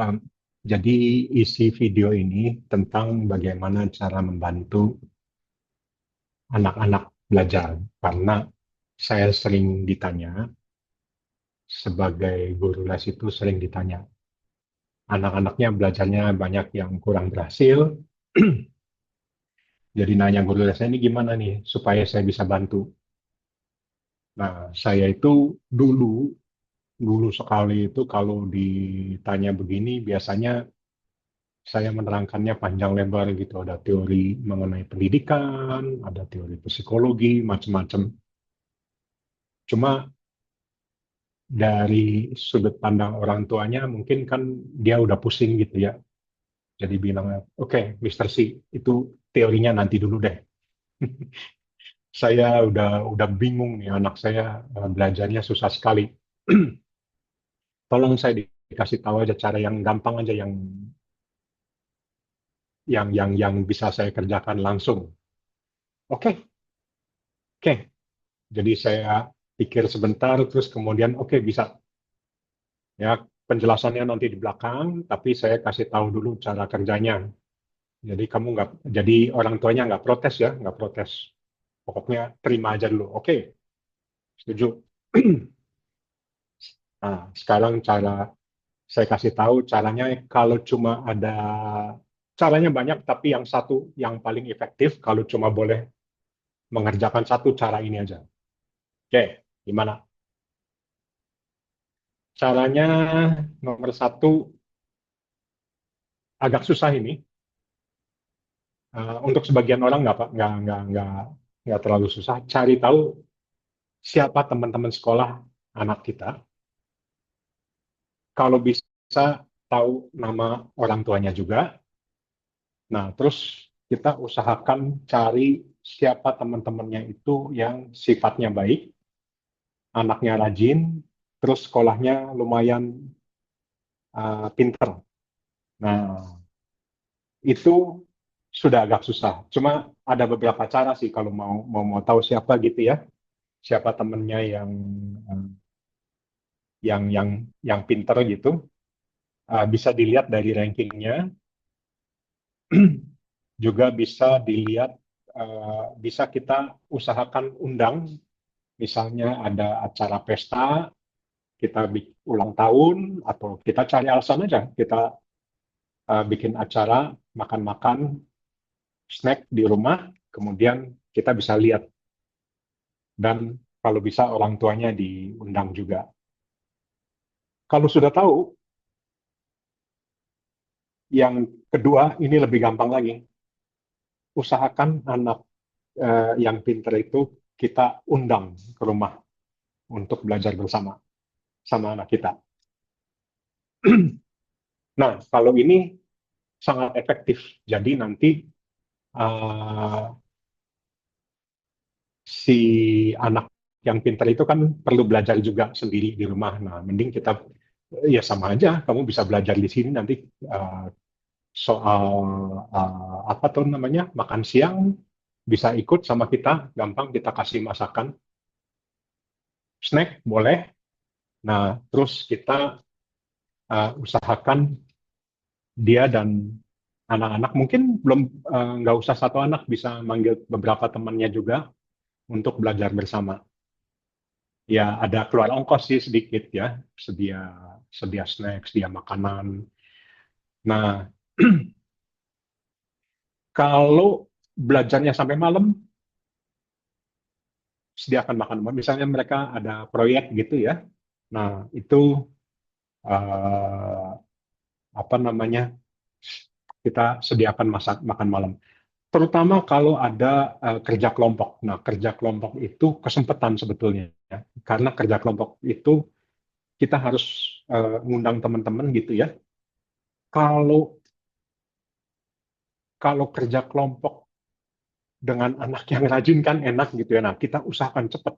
Um, jadi isi video ini tentang bagaimana cara membantu anak-anak belajar. Karena saya sering ditanya, sebagai guru les itu sering ditanya, anak-anaknya belajarnya banyak yang kurang berhasil, jadi nanya guru lesnya ini gimana nih supaya saya bisa bantu. Nah, saya itu dulu, dulu sekali itu kalau ditanya begini, biasanya saya menerangkannya panjang lebar gitu. Ada teori mengenai pendidikan, ada teori psikologi, macam-macam. Cuma dari sudut pandang orang tuanya, mungkin kan dia udah pusing gitu ya. Jadi bilang, oke, Mister C, itu teorinya nanti dulu deh. Saya udah bingung nih, anak saya belajarnya susah sekali. Tolong saya dikasih tahu aja cara yang gampang aja, yang bisa saya kerjakan langsung. Oke, oke. Jadi saya pikir sebentar, terus kemudian oke bisa. Ya, penjelasannya nanti di belakang, tapi saya kasih tahu dulu cara kerjanya. Jadi kamu nggak, jadi orang tuanya nggak protes ya, nggak protes. Pokoknya terima aja dulu. Oke, setuju. Nah, sekarang saya kasih tahu caranya. Kalau cuma ada caranya banyak, tapi yang satu yang paling efektif kalau cuma boleh mengerjakan satu cara ini aja. Oke, gimana? Caranya nomor satu agak susah ini. Untuk sebagian orang nggak terlalu susah. Cari tahu siapa teman-teman sekolah anak kita. Kalau bisa tahu nama orang tuanya juga. Nah, terus kita usahakan cari siapa teman-temannya itu yang sifatnya baik, anaknya rajin, terus sekolahnya lumayan pinter. Nah, itu sudah agak susah. Cuma ada beberapa cara sih kalau mau tahu siapa gitu ya, siapa temennya eh, yang pinter gitu. Bisa dilihat dari rankingnya, juga bisa dilihat, bisa kita usahakan undang, misalnya ada acara pesta, kita ulang tahun, atau kita cari alasan aja, kita bikin acara makan-makan snack di rumah, kemudian kita bisa lihat, dan kalau bisa orang tuanya diundang juga. Kalau sudah tahu, yang kedua ini lebih gampang lagi. Usahakan anak yang pinter itu kita undang ke rumah untuk belajar bersama sama anak kita. Nah, kalau ini sangat efektif. Jadi nanti uh, si anak yang pintar itu kan perlu belajar juga sendiri di rumah. Nah, mending kita ya sama aja. Kamu bisa belajar di sini nanti uh, soal apa tuh namanya makan siang bisa ikut sama kita. Gampang kita kasih masakan, snack boleh. Nah, terus kita usahakan dia dan anak-anak mungkin belum nggak usah satu anak, bisa manggil beberapa temannya juga untuk belajar bersama. Ya ada keluar ongkos sih sedikit ya, sedia sedia snack, sedia makanan. Nah, kalau belajarnya sampai malam, sediakan makan. Misalnya mereka ada proyek gitu ya. Nah, itu eh, apa namanya? Kita sediakan masak makan malam. Terutama kalau ada kerja kelompok. Nah, kerja kelompok itu kesempatan sebetulnya, ya. Karena kerja kelompok itu kita harus ngundang teman-teman gitu ya. Kalau kalau kerja kelompok dengan anak yang rajin kan enak gitu ya. Nah, kita usahakan cepat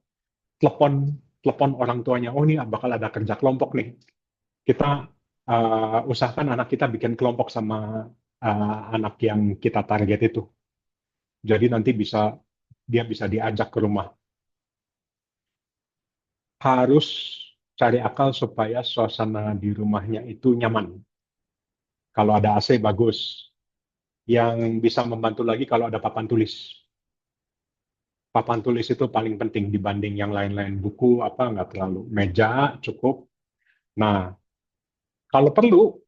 telepon telepon orang tuanya. Oh, ini bakal ada kerja kelompok nih. Kita usahakan anak kita bikin kelompok sama anak yang kita target itu. Jadi nanti dia bisa diajak ke rumah. Harus cari akal supaya suasana di rumahnya itu nyaman. Kalau ada AC bagus. Yang bisa membantu lagi kalau ada papan tulis. Papan tulis itu paling penting dibanding yang lain-lain. Buku apa nggak terlalu. Meja cukup. Nah, kalau perlu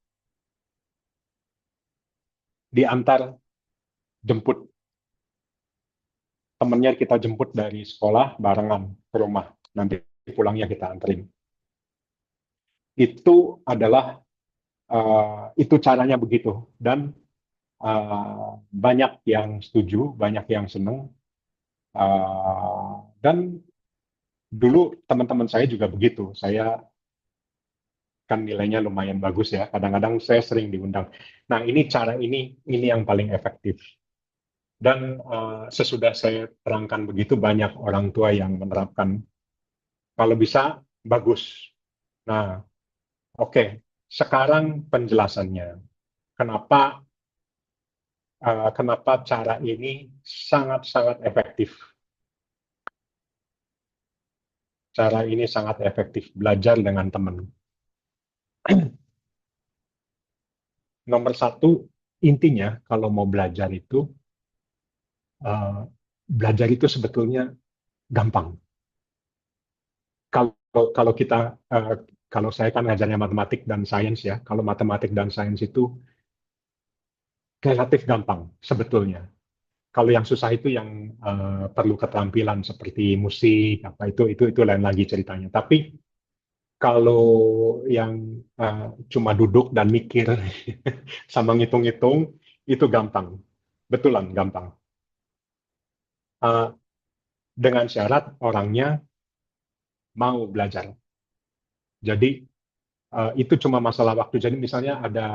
diantar jemput temennya, kita jemput dari sekolah barengan ke rumah. Nanti pulangnya kita anterin. Itu adalah itu caranya begitu. Dan banyak yang setuju, banyak yang senang. Dan dulu teman-teman saya juga begitu. Saya kan nilainya lumayan bagus ya. Kadang-kadang saya sering diundang. Nah, ini cara ini yang paling efektif. Dan sesudah saya terangkan begitu, banyak orang tua yang menerapkan. Kalau bisa, bagus. Nah, oke. Sekarang penjelasannya. Kenapa kenapa cara ini sangat-sangat efektif. Cara ini sangat efektif belajar dengan teman. Nomor satu, intinya kalau mau belajar itu, uh, belajar itu sebetulnya gampang. Kalau kalau kita kalau saya kan ngajarnya matematik dan sains ya. Kalau matematik dan sains itu relatif gampang sebetulnya. Kalau yang susah itu yang perlu keterampilan seperti musik apa itu lain lagi ceritanya. Tapi kalau yang cuma duduk dan mikir sama ngitung-ngitung itu gampang, betulan gampang. Uh, dengan syarat orangnya mau belajar. Jadi itu cuma masalah waktu. Jadi misalnya ada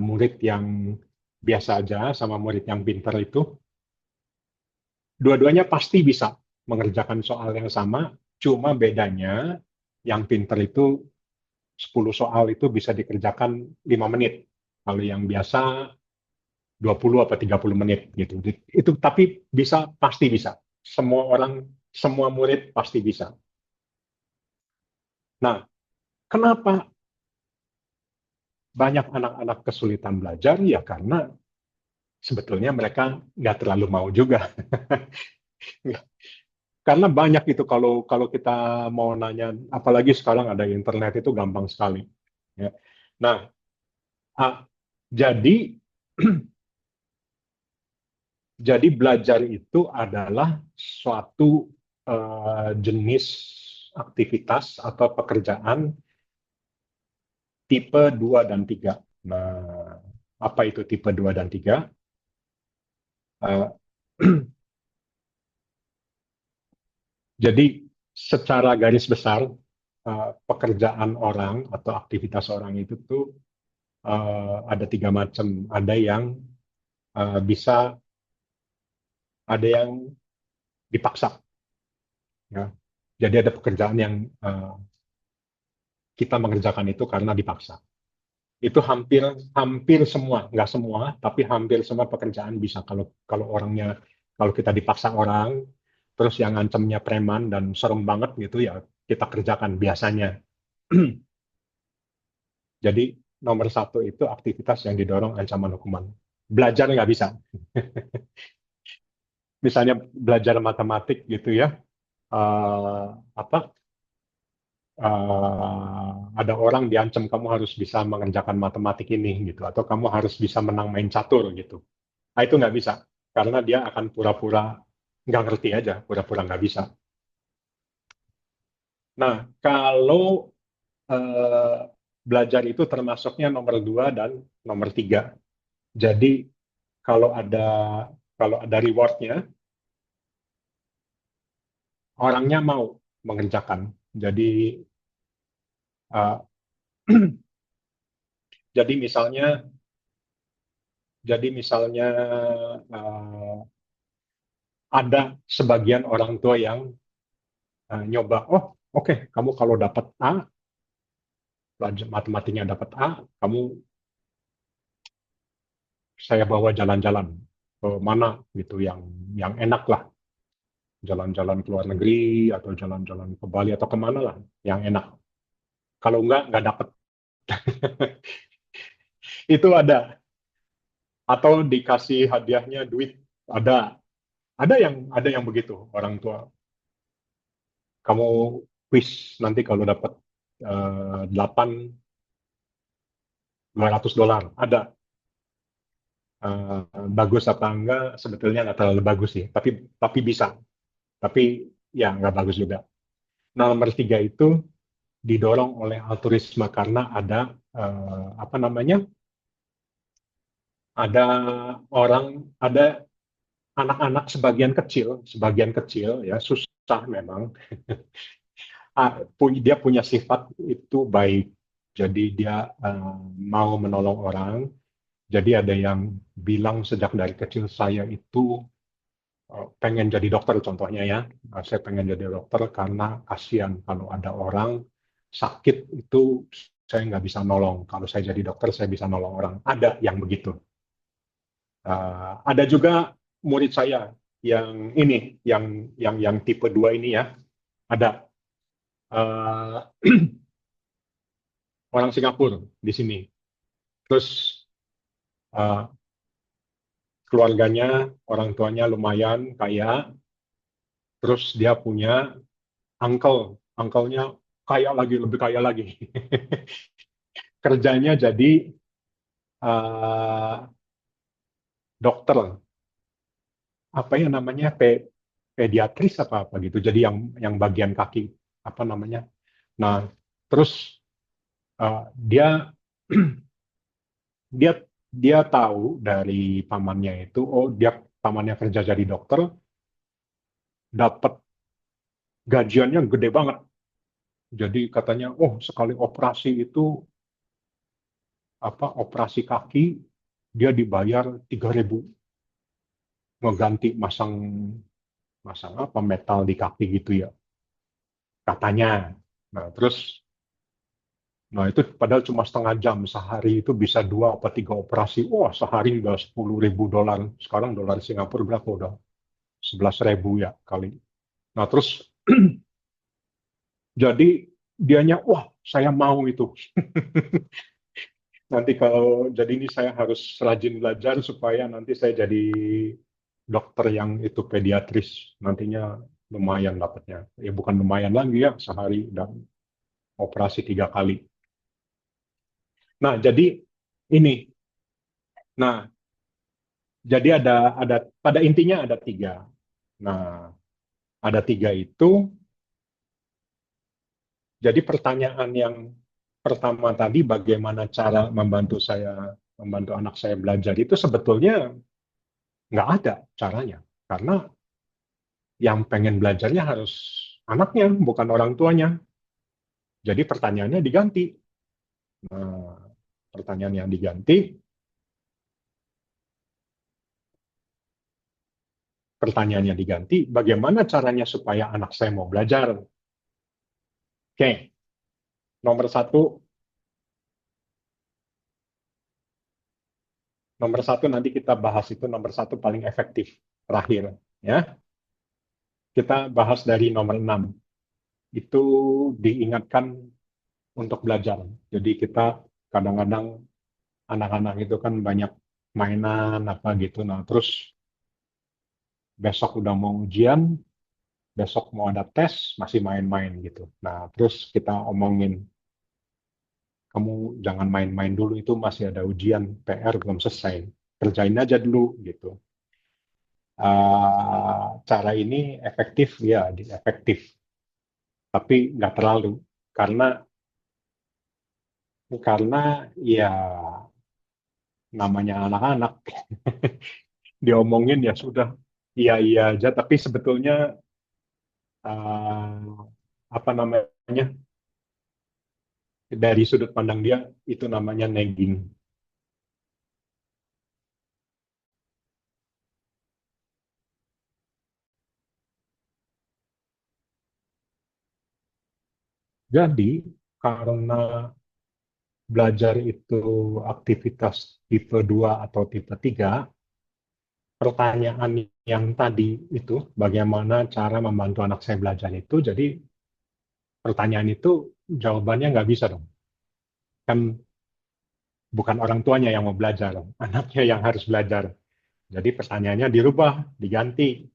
murid yang biasa aja sama murid yang pintar itu, dua-duanya pasti bisa mengerjakan soal yang sama, cuma bedanya yang pintar itu 10 soal itu bisa dikerjakan 5 menit. Kalau yang biasa 20 atau 30 menit gitu. Itu tapi bisa, pasti bisa. Semua orang, semua murid pasti bisa. Nah, kenapa banyak anak-anak kesulitan belajar? Ya karena sebetulnya mereka nggak terlalu mau juga. Karena banyak itu kalau kalau kita mau nanya, apalagi sekarang ada internet itu gampang sekali. Ya. Nah, jadi jadi belajar itu adalah suatu jenis aktivitas atau pekerjaan tipe 2 dan 3. Nah, apa itu tipe 2 dan 3? Uh, jadi secara garis besar pekerjaan orang atau aktivitas orang itu tuh ada tiga macam. Ada yang bisa, ada yang dipaksa. Ya. Jadi ada pekerjaan yang kita mengerjakan itu karena dipaksa. Itu hampir hampir semua, nggak semua, tapi hampir semua pekerjaan bisa. Kalau kalau orangnya, kalau kita dipaksa orang, terus yang ngancamnya preman dan serem banget gitu ya kita kerjakan biasanya. Jadi nomor satu itu aktivitas yang didorong ancaman hukuman. Belajar nggak bisa. Misalnya belajar matematik gitu ya, uh, apa ada orang diancam kamu harus bisa mengerjakan matematik ini gitu, atau kamu harus bisa menang main catur gitu. Nah, itu nggak bisa karena dia akan pura-pura nggak ngerti aja, pura-pura nggak bisa. Nah, kalau eh, belajar itu termasuknya nomor 2 dan nomor 3. Jadi kalau ada kalau ada rewardnya, orangnya mau mengerjakan. Jadi uh, jadi misalnya jadi misalnya uh, ada sebagian orang tua yang nyoba, oh oke, kamu kalau dapat A, matematiknya dapat A, kamu saya bawa jalan-jalan ke mana gitu yang enak lah, jalan-jalan ke luar negeri atau jalan-jalan ke Bali atau kemana lah yang enak. Kalau nggak dapat. Itu atau dikasih hadiahnya duit, ada ada yang begitu orang tua. Kamu quiz nanti kalau dapat 8 $200 ada. Eh, Bagus apa enggak sebetulnya nggak terlalu bagus sih, tapi bisa, tapi ya nggak bagus juga. Nah, nomor tiga itu didorong oleh altruisme karena apa namanya, ada ada anak-anak sebagian kecil ya, susah memang. Dia punya sifat itu baik, jadi dia mau menolong orang. Jadi ada yang bilang sejak dari kecil saya itu pengen jadi dokter contohnya ya. Saya pengen jadi dokter karena kasihan kalau ada orang sakit itu saya nggak bisa nolong. Kalau saya jadi dokter saya bisa nolong orang. Ada yang begitu. Ada juga murid saya yang ini, yang tipe 2 ini ya. Ada uh, orang Singapura di sini. Terus uh, keluarganya, orang tuanya lumayan kaya. Terus dia punya uncle-nya kaya lagi, lebih kaya lagi. Kerjanya jadi uh, dokter, apa ya namanya, pediatris apa gitu. Jadi yang bagian kaki, apa namanya. Nah, terus dia dia dia tahu dari pamannya itu, oh dia pamannya kerja jadi dokter, dapat gajiannya gede banget. Jadi katanya, oh sekali operasi itu, apa, operasi kaki dia dibayar 3.000, ngeganti masang masang apa metal di kaki gitu ya katanya. Nah terus, nah itu padahal cuma setengah jam, sehari itu bisa 2 atau 3 operasi. Wah sehari udah $10.000. Sekarang dolar Singapura berapa, udah 11.000 ya kali. Nah terus jadi dianya, wah saya mau itu. Nanti kalau jadi ini saya harus rajin belajar supaya nanti saya jadi dokter yang itu pediatris. Nantinya lumayan dapatnya. Ya bukan lumayan lagi ya, sehari dan operasi 3 kali. Nah jadi ini, nah jadi ada pada intinya ada tiga. Nah ada tiga itu. Jadi pertanyaan yang pertama tadi, bagaimana cara membantu anak saya belajar, itu sebetulnya nggak ada caranya. Karena yang pengen belajarnya harus anaknya, bukan orang tuanya. Jadi pertanyaannya diganti. Nah, pertanyaan yang diganti, pertanyaannya diganti, bagaimana caranya supaya anak saya mau belajar? Oke, nomor satu, nomor satu nanti kita bahas itu nomor satu paling efektif terakhir, ya. Kita bahas dari nomor 6. Itu diingatkan untuk belajar. Jadi kita kadang-kadang anak-anak itu kan banyak mainan apa gitu. Nah, terus besok udah mau ujian, besok mau ada tes, masih main-main gitu. Nah, terus kita omongin, kamu jangan main-main dulu, itu masih ada ujian, PR belum selesai. Kerjain aja dulu gitu. Cara ini efektif ya, efektif, tapi nggak terlalu, karena karena ya namanya anak-anak. Diomongin ya sudah, iya iya aja, tapi sebetulnya uh, apa namanya, dari sudut pandang dia itu namanya nagging. Jadi karena belajar itu aktivitas tipe 2 atau tipe 3, pertanyaan yang tadi itu, bagaimana cara membantu anak saya belajar itu, jadi pertanyaan itu jawabannya nggak bisa dong. Kan bukan orang tuanya yang mau belajar, anaknya yang harus belajar. Jadi pertanyaannya dirubah, diganti.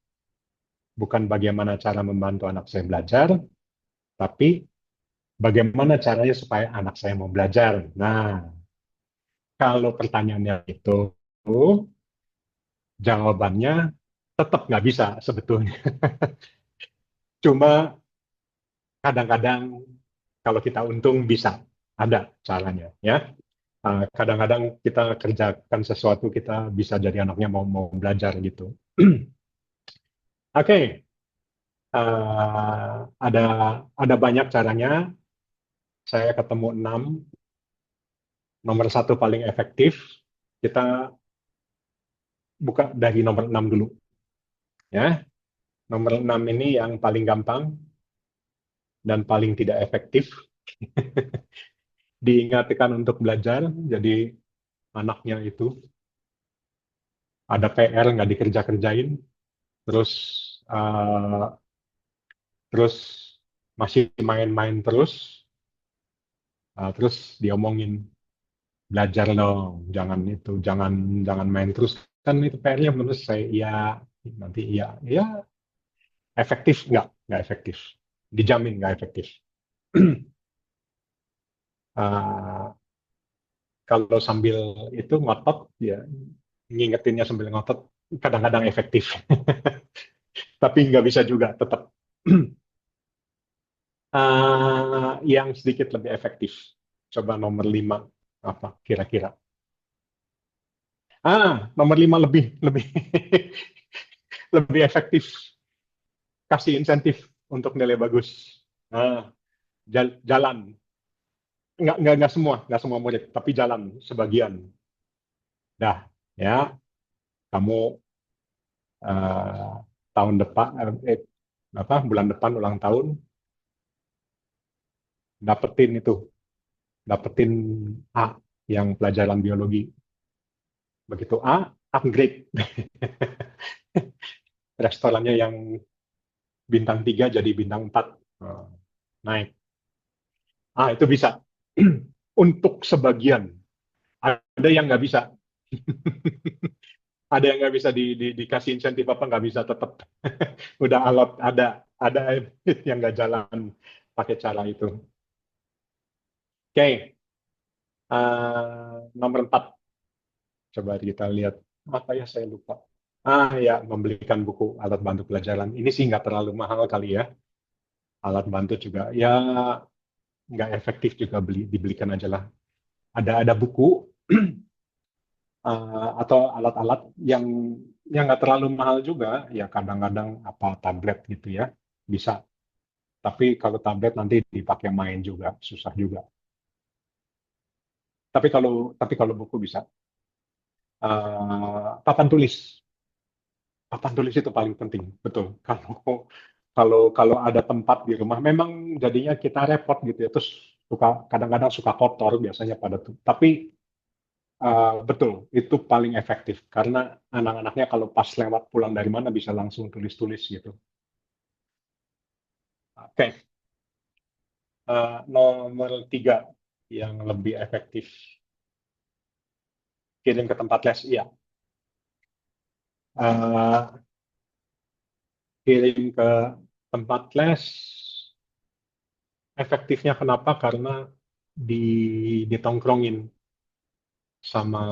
Bukan bagaimana cara membantu anak saya belajar, tapi bagaimana caranya supaya anak saya mau belajar. Nah, kalau pertanyaannya itu, jawabannya tetap nggak bisa sebetulnya. Cuma kadang-kadang kalau kita untung bisa, ada caranya ya. Kadang-kadang kita kerjakan sesuatu kita bisa jadi anaknya mau mau belajar gitu. Oke, ada banyak caranya. Saya ketemu 6. Nomor satu paling efektif. Kita buka dari nomor 6 dulu ya. Nomor 6 ini yang paling gampang dan paling tidak efektif. Diingatkan untuk belajar, jadi anaknya itu ada PR nggak dikerja-kerjain, terus uh, terus masih main-main terus, terus diomongin belajar dong, jangan itu, jangan jangan main terus, kan itu PR-nya menurut saya ya nanti ya ya efektif nggak efektif, dijamin nggak efektif. Uh, Kalau sambil itu ngotot ya ngingetinnya sambil ngotot kadang-kadang efektif. Tapi nggak bisa juga tetap. Yang sedikit lebih efektif. Coba nomor 5 apa kira-kira? Nomor 5 lebih lebih lebih efektif. Kasih insentif untuk nilai bagus. Ah, jalan. Nggak semua murid, tapi jalan sebagian. Dah, ya kamu eh, tahun depan apa bulan depan ulang tahun dapetin itu, dapetin A yang pelajaran biologi. Begitu A, upgrade. Restorannya yang bintang 3 jadi bintang 4. Naik. Itu bisa. Untuk sebagian. Ada yang nggak bisa. Ada yang nggak bisa dikasih insentif apa nggak bisa tetap. Udah alot ada yang nggak jalan pakai cara itu. Oke, nomor 4. Coba kita lihat. Apa ya saya lupa. Ya, membelikan buku alat bantu pelajaran. Ini sih nggak terlalu mahal kali ya. Alat bantu juga ya nggak efektif juga dibelikan aja lah. Ada buku atau alat-alat yang nggak terlalu mahal juga. Ya kadang-kadang apa tablet gitu ya bisa. Tapi kalau tablet nanti dipakai main juga susah juga. Tapi kalau buku bisa. Papan tulis. Papan tulis itu paling penting, betul. Kalau ada tempat di rumah, memang jadinya kita repot gitu ya. Terus kadang-kadang suka kotor biasanya pada tuh. Tapi betul, itu paling efektif karena anak-anaknya kalau pas lewat pulang dari mana bisa langsung tulis-tulis gitu. Oke, nomor 3 yang lebih efektif, kirim ke tempat les. Iya. Eh, Kirim ke tempat les, efektifnya kenapa? Karena di ditongkrongin sama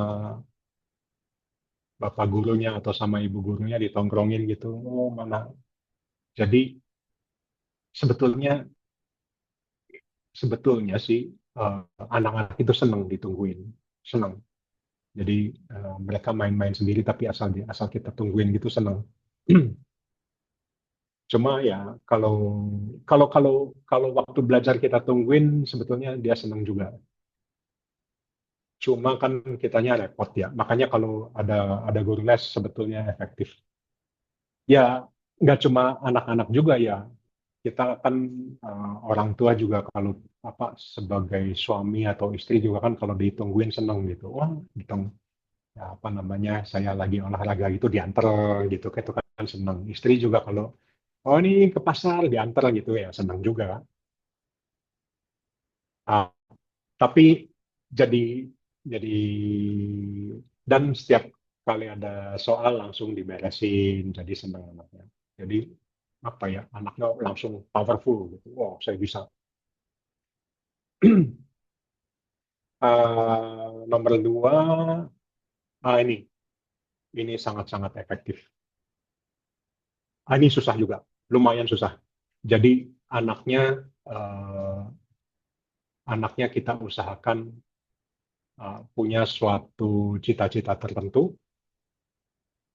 bapak gurunya atau sama ibu gurunya, ditongkrongin gitu. Oh, mana? Jadi sebetulnya sebetulnya sih eh, anak-anak itu senang ditungguin, senang. Jadi mereka main-main sendiri tapi asal kita tungguin gitu senang. Cuma ya kalau kalau kalau kalau waktu belajar kita tungguin sebetulnya dia senang juga. Cuma kan kitanya repot ya. Makanya kalau ada guru les sebetulnya efektif. Ya nggak cuma anak-anak juga ya. Kita kan orang tua juga kalau apa sebagai suami atau istri juga kan kalau ditungguin seneng gitu. Wah, hitung ya, apa namanya saya lagi olahraga gitu diantar gitu itu kan seneng. Istri juga kalau oh ini ke pasar diantar gitu ya seneng juga kan. Ah, tapi jadi Jadi dan setiap kali ada soal langsung diberesin, jadi senang anaknya. Jadi apa ya, anaknya langsung powerful gitu. Wow, saya bisa. Nomor dua, ini sangat-sangat efektif. Ini susah juga, lumayan susah. Jadi anaknya eh, anaknya kita usahakan punya suatu cita-cita tertentu,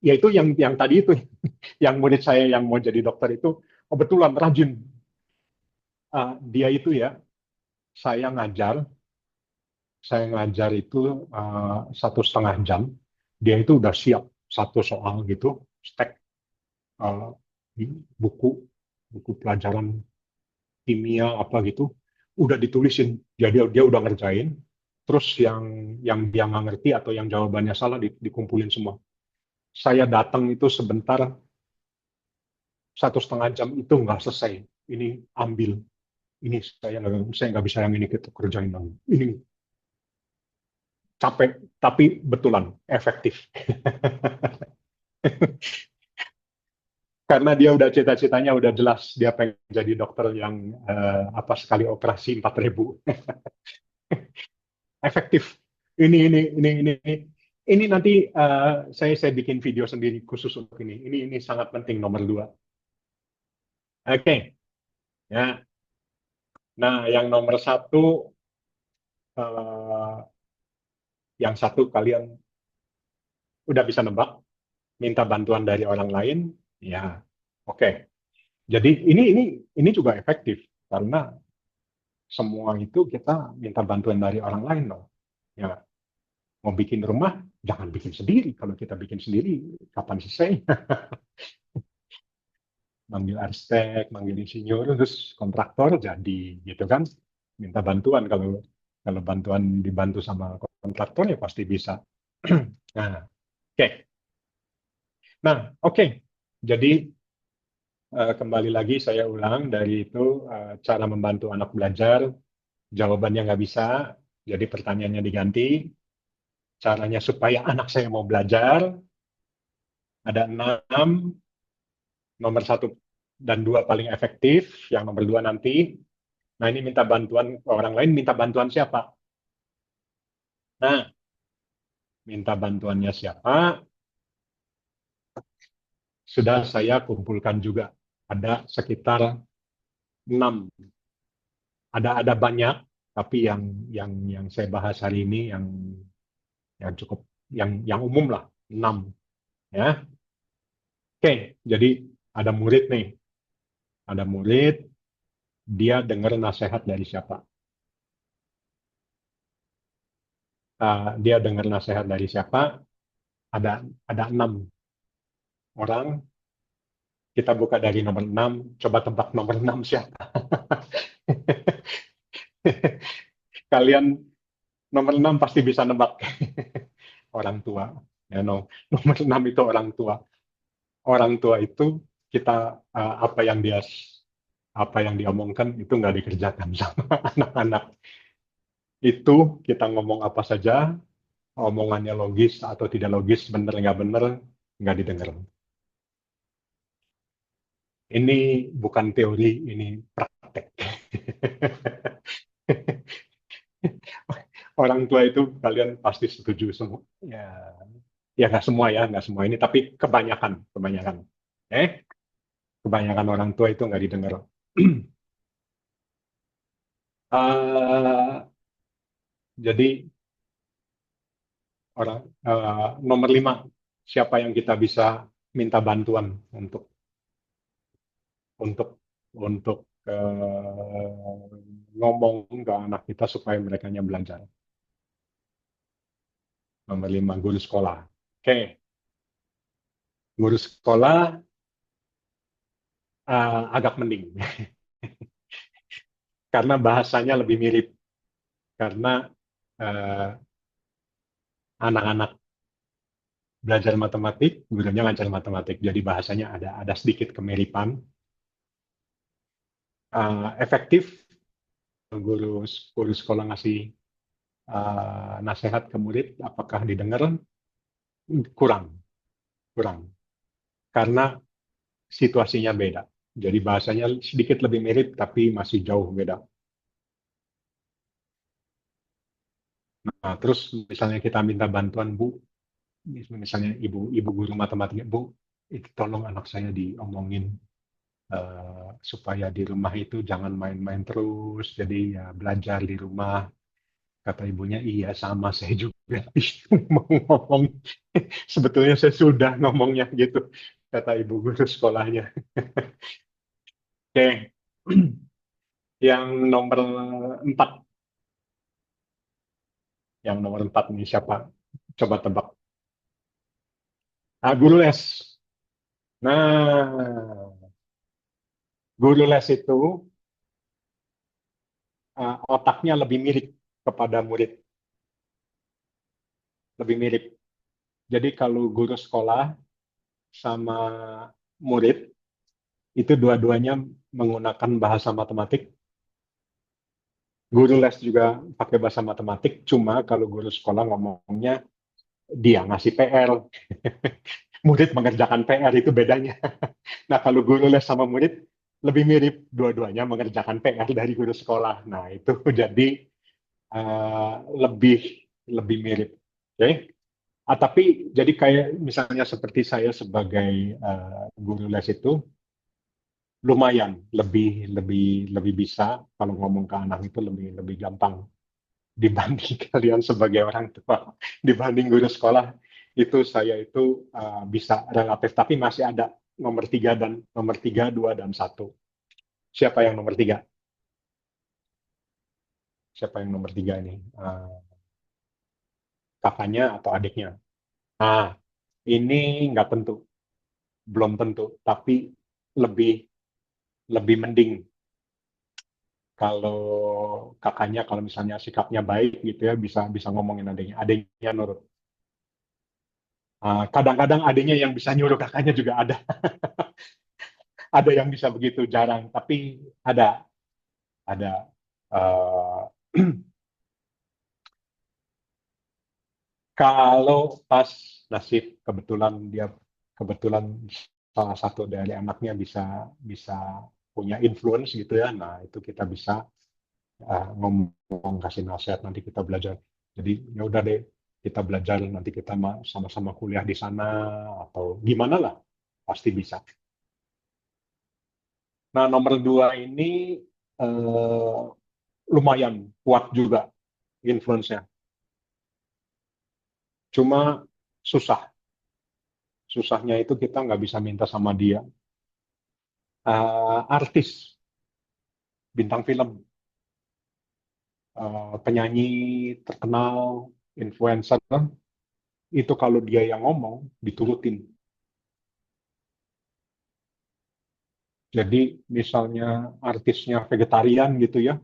yaitu yang tadi itu, yang murid saya yang mau jadi dokter itu kebetulan rajin. Dia itu ya, saya ngajar, saya ngajar itu 1,5 jam, dia itu udah siap satu soal gitu, stek uh, buku buku pelajaran kimia apa gitu, udah ditulisin, jadi dia udah ngerjain, terus yang dia nggak ngerti atau yang jawabannya salah dikumpulin semua. Saya datang itu sebentar, 1,5 jam itu nggak selesai. Ini ambil, ini saya nggak bisa yang ini kita kerjain lagi. Ini capek, tapi betulan efektif. Karena dia udah cita-citanya udah jelas, dia pengen jadi dokter yang apa sekali operasi 4.000. Efektif. Ini nanti saya bikin video sendiri khusus untuk ini. Ini sangat penting nomor dua. Oke, ya. Nah, yang nomor satu, eh, yang satu kalian udah bisa nebak, minta bantuan dari orang lain, ya. Oke. Jadi ini juga efektif karena semua itu kita minta bantuan dari orang lain loh. Ya, mau bikin rumah jangan bikin sendiri. Kalau kita bikin sendiri, kapan selesai? Manggil arsitek, manggil insinyur, terus kontraktor jadi gitu kan. Minta bantuan, kalau kalau bantuan dibantu sama kontraktor ya pasti bisa. Nah, oke. Nah, oke. Jadi kembali lagi saya ulang dari itu, cara membantu anak belajar, jawabannya nggak bisa, jadi pertanyaannya diganti. Caranya supaya anak saya mau belajar, ada 6, nomor satu dan dua paling efektif, yang nomor dua nanti. Nah, ini minta bantuan ke orang lain, minta bantuan siapa? Nah, minta bantuannya siapa? Sudah saya kumpulkan juga. Ada sekitar 6. Ada banyak, tapi yang saya bahas hari ini yang cukup, yang umum lah, 6 ya. Oke, jadi ada murid nih. Ada murid, dia dengar nasihat dari siapa? Dia dengar nasihat dari siapa? Ada 6 orang. Kita buka dari nomor 6. Coba tebak nomor 6 siapa? Kalian nomor 6 pasti bisa nebak. Orang tua. Ya, no. Nomor 6 itu orang tua. Orang tua itu kita, apa yang diomongkan itu nggak dikerjakan sama anak-anak. Itu kita ngomong apa saja, omongannya logis atau tidak logis, benar, nggak didengar. Ini bukan teori, ini praktek. Orang tua itu kalian pasti setuju semua. Ya nggak semua ya, nggak semua ini, tapi kebanyakan. Eh, kebanyakan orang tua itu nggak didengar. Eh, jadi nomor 5, siapa yang kita bisa minta bantuan untuk untuk ngomong ke anak kita supaya mereka belajar. Nomor 5, guru sekolah. Oke, guru sekolah agak mending karena bahasanya lebih mirip, karena eh, anak-anak belajar matematik, gurunya ngajar matematik, jadi bahasanya ada sedikit kemiripan. Efektif, guru guru sekolah ngasih nasihat ke murid, apakah didengar? Kurang, kurang. Karena situasinya beda. Jadi bahasanya sedikit lebih mirip, tapi masih jauh beda. Nah, terus misalnya kita minta bantuan, Bu, misalnya ibu guru matematika, Bu, itu tolong anak saya diomongin supaya di rumah itu jangan main-main terus, jadi ya belajar di rumah. Kata ibunya, iya sama saya juga mau ngomong. Sebetulnya saya sudah ngomongnya gitu, kata ibu guru sekolahnya. Oke, yang nomor 4, yang nomor 4 nih siapa? Coba tebak. Ah, guru les. Nah, guru les itu otaknya lebih mirip kepada murid, lebih mirip. Jadi kalau guru sekolah sama murid itu dua-duanya menggunakan bahasa matematik. Guru les juga pakai bahasa matematik, cuma kalau guru sekolah ngomongnya dia ngasih PR, murid mengerjakan PR, itu bedanya. Nah, kalau guru les sama murid lebih mirip, dua-duanya mengerjakan PR dari guru sekolah. Nah, itu jadi uh, lebih lebih mirip. Oke? Tapi jadi kayak misalnya seperti saya sebagai guru les itu lumayan lebih lebih lebih bisa kalau ngomong ke anak itu lebih lebih gampang dibanding kalian sebagai orang tua, dibanding guru sekolah itu saya itu bisa relatif, tapi masih ada nomor tiga, dua dan satu. Siapa yang nomor tiga? Siapa yang nomor tiga ini? Kakaknya atau adiknya? Nah, ini nggak tentu, belum tentu, tapi lebih lebih mending kalau kakaknya, kalau misalnya sikapnya baik gitu ya, bisa bisa ngomongin adiknya, adiknya nurut. Kadang-kadang adiknya yang bisa nyuruh kakaknya juga ada. Ada yang bisa begitu, jarang, tapi ada, ada. Eh, kalau pas nasib kebetulan dia, kebetulan salah satu dari anaknya bisa bisa punya influence gitu ya, nah itu kita bisa ngomong, kasih nasihat, nanti kita belajar. Jadi ya udah deh, kita belajar, nanti kita sama-sama kuliah di sana atau gimana lah, pasti bisa. Nah, nomor dua ini eh, lumayan kuat juga influence-nya. Cuma susah. Susahnya itu kita nggak bisa minta sama dia. Artis, bintang film, penyanyi terkenal, influencer, itu kalau dia yang ngomong, diturutin. Jadi misalnya artisnya vegetarian gitu ya,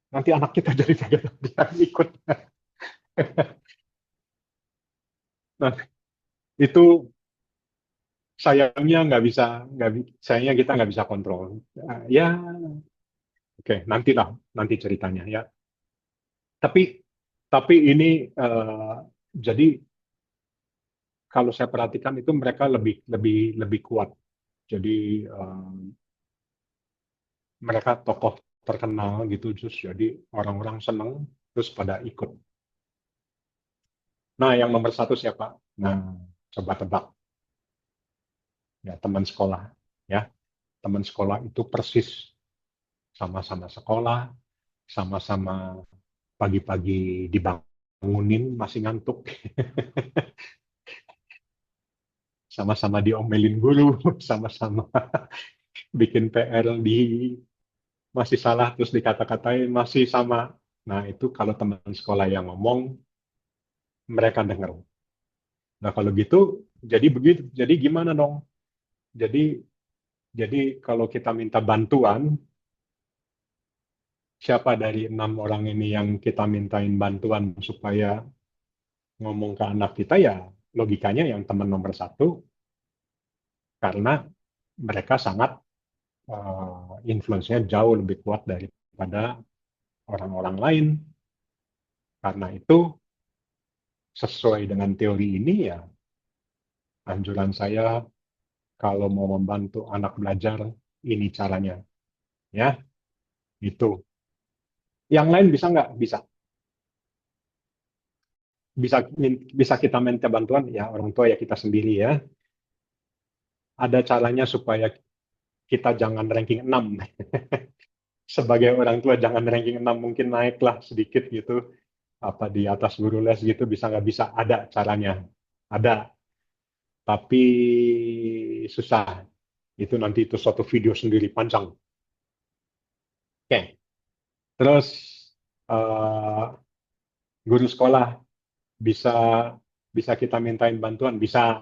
nanti anak kita jadi vegetarian ikut. Nah, itu sayangnya nggak bisa, sayangnya kita nggak bisa kontrol. Ya, oke, nantilah, nanti ceritanya ya. Tapi ini jadi kalau saya perhatikan itu mereka lebih lebih lebih kuat. Jadi mereka tokoh terkenal gitu, terus jadi orang-orang senang terus pada ikut. Nah, yang nomor satu siapa? Nah, coba tebak ya, teman sekolah ya. Teman sekolah itu persis, sama-sama sekolah, sama-sama pagi-pagi dibangunin masih ngantuk, sama-sama diomelin guru, sama-sama bikin PR di masih salah terus dikata-katain masih sama. Nah, itu kalau teman sekolah yang ngomong, mereka dengar. Nah, kalau gitu jadi begitu. Jadi gimana dong? Jadi kalau kita minta bantuan, siapa dari 6 orang ini yang kita mintain bantuan supaya ngomong ke anak kita, ya logikanya yang teman nomor satu, karena mereka sangat influence-nya jauh lebih kuat daripada orang-orang lain. Karena itu, sesuai dengan teori ini ya, anjuran saya kalau mau membantu anak belajar, ini caranya. Ya, itu. Yang lain bisa nggak? Bisa. Bisa kita minta bantuan, ya orang tua ya kita sendiri ya. Ada caranya supaya kita jangan ranking 6. Sebagai orang tua jangan ranking 6, mungkin naiklah sedikit gitu. Apa di atas guru les gitu, bisa nggak bisa? Ada caranya. Ada. Tapi susah. Itu nanti itu suatu video sendiri panjang. Oke. Terus eh, guru sekolah bisa bisa kita mintain bantuan, bisa,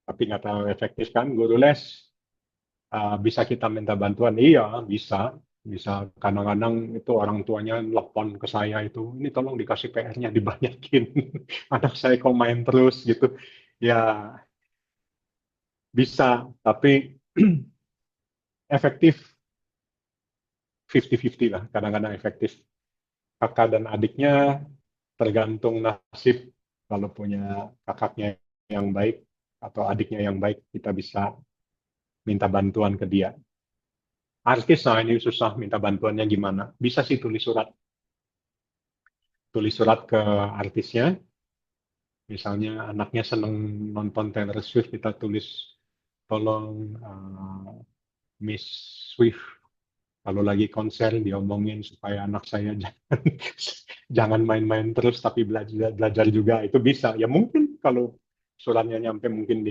tapi nggak terlalu efektif kan. Guru les bisa kita minta bantuan, iya bisa. Bisa kadang-kadang itu orang tuanya telepon ke saya itu, ini tolong dikasih PR-nya dibanyakin, anak saya kok main terus gitu. Ya bisa, tapi efektif 50-50 lah, kadang-kadang efektif. Kakak dan adiknya tergantung nasib. Kalau punya kakaknya yang baik atau adiknya yang baik, kita bisa minta bantuan ke dia. Artis, nah ini susah minta bantuannya gimana. Bisa sih tulis surat. Tulis surat ke artisnya. Misalnya anaknya seneng nonton Taylor Swift, kita tulis, tolong Miss Swift, kalau lagi konser diomongin supaya anak saya jangan jangan main-main terus tapi belajar belajar juga. Itu bisa. Ya mungkin kalau suratnya nyampe mungkin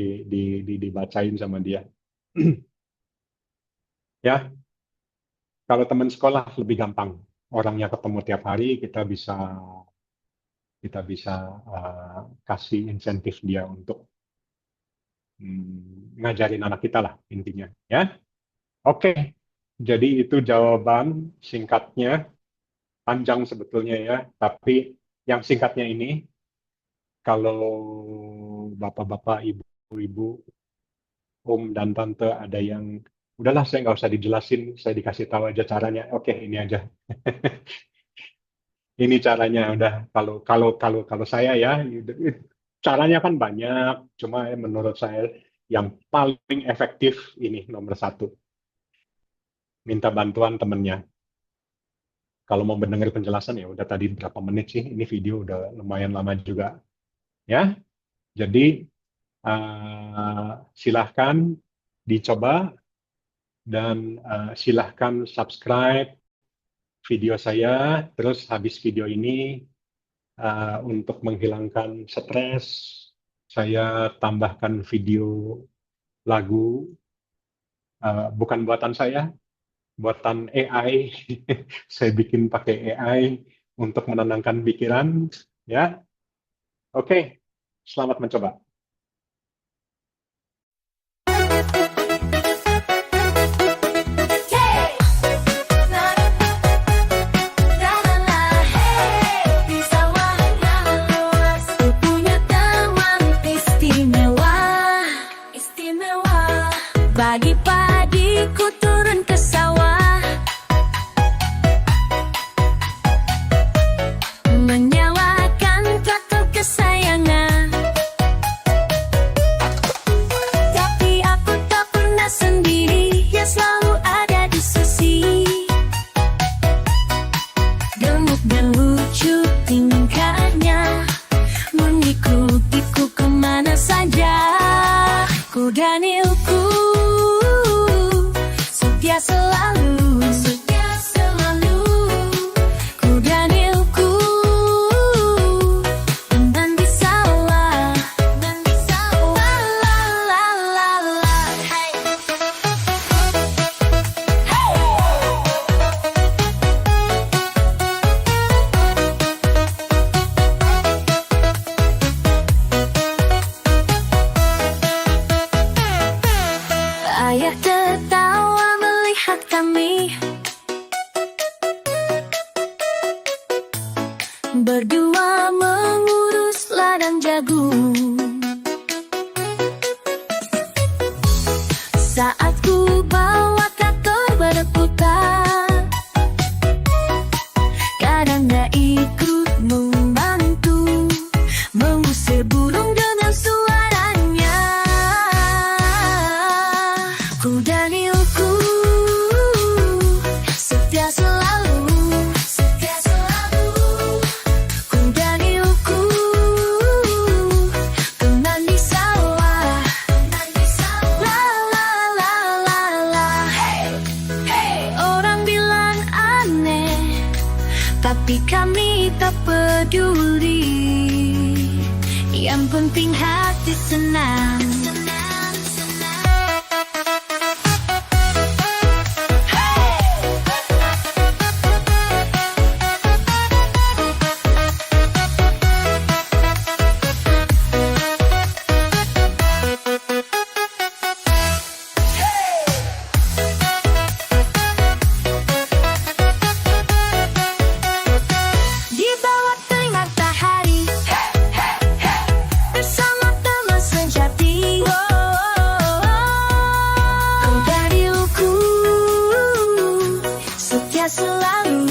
dibacain sama dia. Ya, kalau teman sekolah lebih gampang. Orangnya ketemu tiap hari, kita bisa kasih insentif dia untuk ngajarin anak kita lah intinya. Ya, oke. Jadi itu jawaban singkatnya, panjang sebetulnya ya. Tapi yang singkatnya ini, kalau bapak-bapak, ibu-ibu, om dan tante ada yang udahlah saya nggak usah dijelasin, saya dikasih tahu aja caranya. Oke, ini aja. Ini caranya udah. Kalau saya ya, caranya kan banyak. Cuma menurut saya yang paling efektif ini nomor satu, minta bantuan temennya. Kalau mau mendengar penjelasan ya udah tadi berapa menit sih? Ini video udah lumayan lama juga. Ya, jadi silahkan dicoba dan silahkan subscribe video saya. Terus habis video ini untuk menghilangkan stres, saya tambahkan video lagu, bukan buatan saya, buatan AI. Saya bikin pakai AI untuk menenangkan pikiran. Ya, oke, selamat mencoba. Pagi-pagiku turun ke sawah, menyalakan traktor kesayangan. Tapi aku tak pernah sendiri, dia selalu ada di sisi. Gemuk dan lucu tingkahnya, mengikutiku kemana saja. Ku Danielku setia selalu, ku Danielku, dan bisalah, la la la la. Hey. Ayah tertawa melihat kami berdua mengurus ladang jagung. Saat ku bawa traktor berputar, kadang gak ikut kami tak peduli, yang penting hati senang. Di bawah terik matahari, bersama teman sejati, kau dariku, setia selalu.